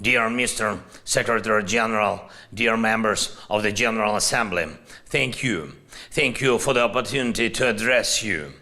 Dear Mr. Secretary General, dear members of the General Assembly, thank you. Thank you for the opportunity to address you.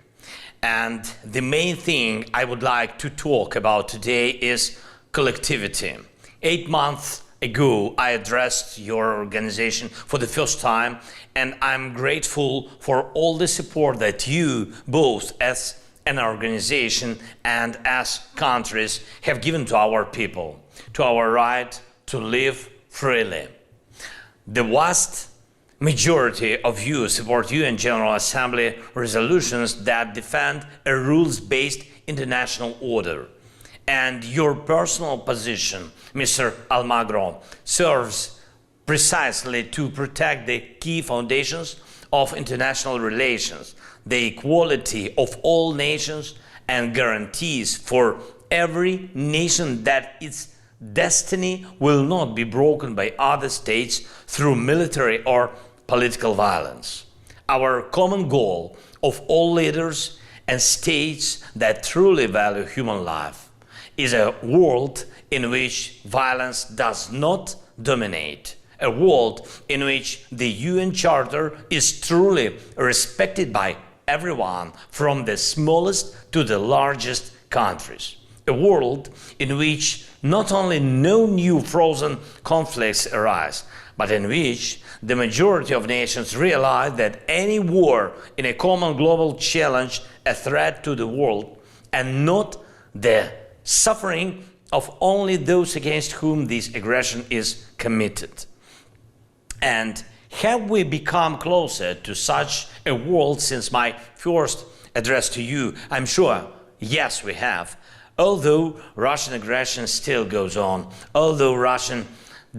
And the main thing I would like to talk about today is collectivity. 8 months ago, I addressed your organization for the first time, and I'm grateful for all the support that you, both as an organization and as countries, have given to our people, to our right to live freely. The vast majority of you support UN General Assembly resolutions that defend a rules-based international order. And your personal position, Mr. Almagro, serves precisely to protect the key foundations of international relations, the equality of all nations, and guarantees for every nation that its destiny will not be broken by other states through military or political violence. Our common goal of all leaders and states that truly value human life is a world in which violence does not dominate, a world in which the UN Charter is truly respected by everyone, from the smallest to the largest countries, a world in which not only no new frozen conflicts arise, but in which the majority of nations realize that any war in a common global challenge a threat to the world, and not the suffering of only those against whom this aggression is committed. And have we become closer to such a world since my first address to you? I'm sure, yes, we have. Although Russian aggression still goes on, although Russia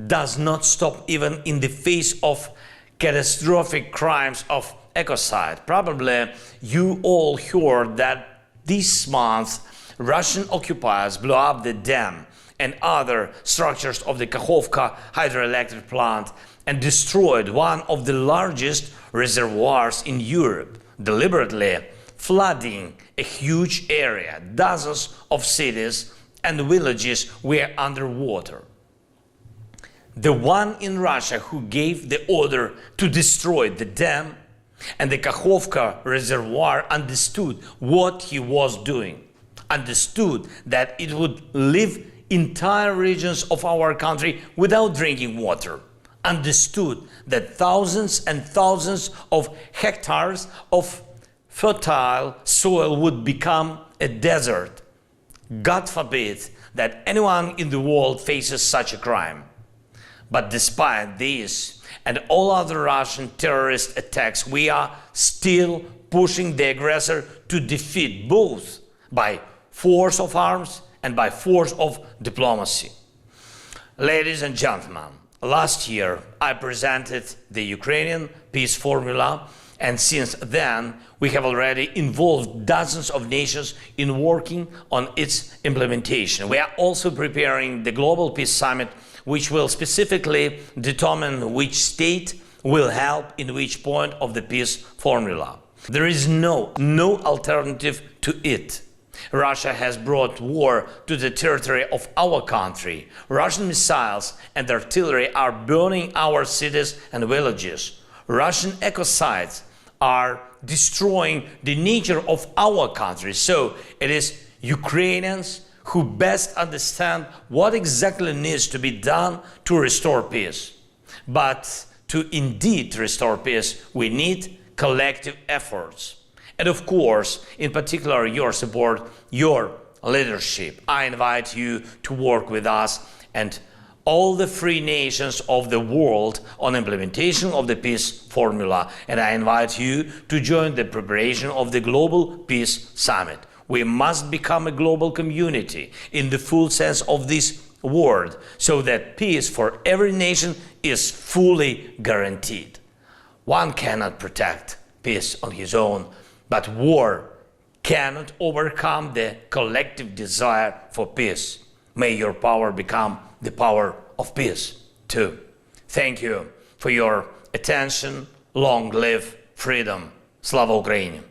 does not stop even in the face of catastrophic crimes of ecocide. Probably you all heard that this month Russian occupiers blew up the dam and other structures of the Kakhovka hydroelectric plant and destroyed one of the largest reservoirs in Europe, deliberately flooding a huge area. Dozens of cities and villages were underwater. The one in Russia who gave the order to destroy the dam and the Kakhovka reservoir understood what he was doing, understood that it would leave entire regions of our country without drinking water, understood that thousands and thousands of hectares of fertile soil would become a desert. God forbid that anyone in the world faces such a crime. But despite this and all other Russian terrorist attacks, we are still pushing the aggressor to defeat, both by force of arms and by force of diplomacy. Ladies and gentlemen, last year I presented the Ukrainian peace formula, and since then we have already involved dozens of nations in working on its implementation. We are also preparing the Global Peace Summit, which will specifically determine which state will help in which point of the peace formula. There is no alternative to it. Russia has brought war to the territory of our country. Russian missiles and artillery are burning our cities and villages. Russian ecocides are destroying the nature of our country. So it is Ukrainians who best understand what exactly needs to be done to restore peace. But to indeed restore peace, we need collective efforts. And of course, in particular, your support, your leadership. I invite you to work with us and all the free nations of the world on implementation of the peace formula. And I invite you to join the preparation of the Global Peace Summit. We must become a global community in the full sense of this word, so that peace for every nation is fully guaranteed. One cannot protect peace on his own, but war cannot overcome the collective desire for peace. May your power become the power of peace too. Thank you for your attention. Long live freedom. Slava Ukraini!